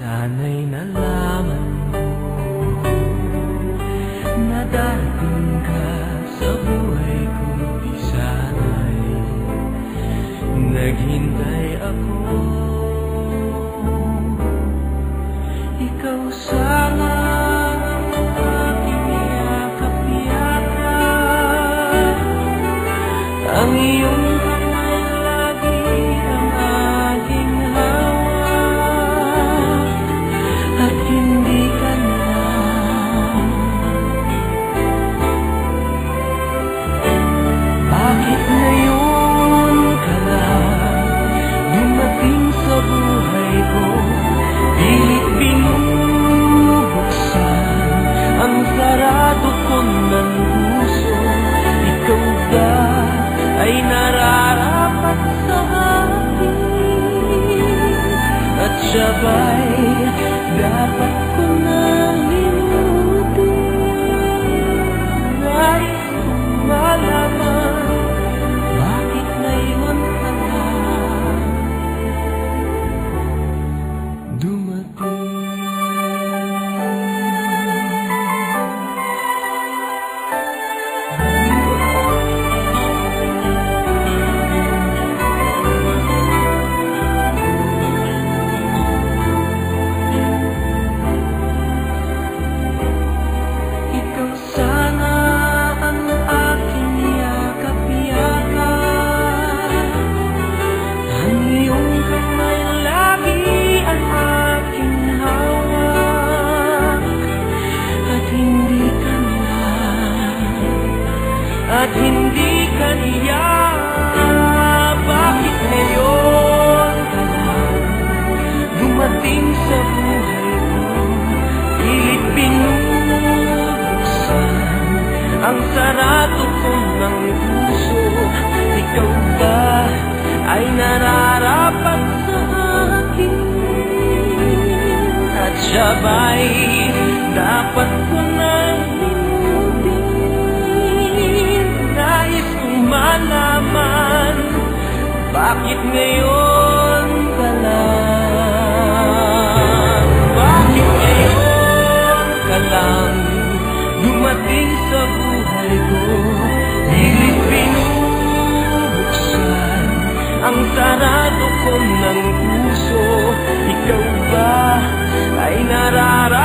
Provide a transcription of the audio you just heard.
Sana'y nalaman mo na darating ka sa buhay ko. Di sana'y naghintay ako. Ikaw sana ang aking yakap-yakap, ang iyong kamay lagi ang aking hawak, at hindi ka na. Bakit ngayon ka lang dumating sa buhay ko? Pilit binubuksan ang sarado ko ng puso. Ikaw ba ay nararapat sa akin? At siya ba'y dapat ko nang limutin? Nais kong malaman, bakit ngayon ka lang dumating? Ikaw sana ang aking yakap-yakap, ang iyong kamay lagi ang aking hawak, at hindi ka na, at hindi ka niya. Bakit ngayon ka lang dumating sa buhay ko? Pilit binubuksan ang sarado ko ng puso. Ikaw ba ay nararapat sa akin? At siya ba'y dapat ko nang limutin? Nais kong malaman, bakit ngayon ka lang? Bakit ngayon ka lang dumating sa buhay ko? Pilit binubuksan ang sarado ko ng puso. Ikaw ba ay nararapat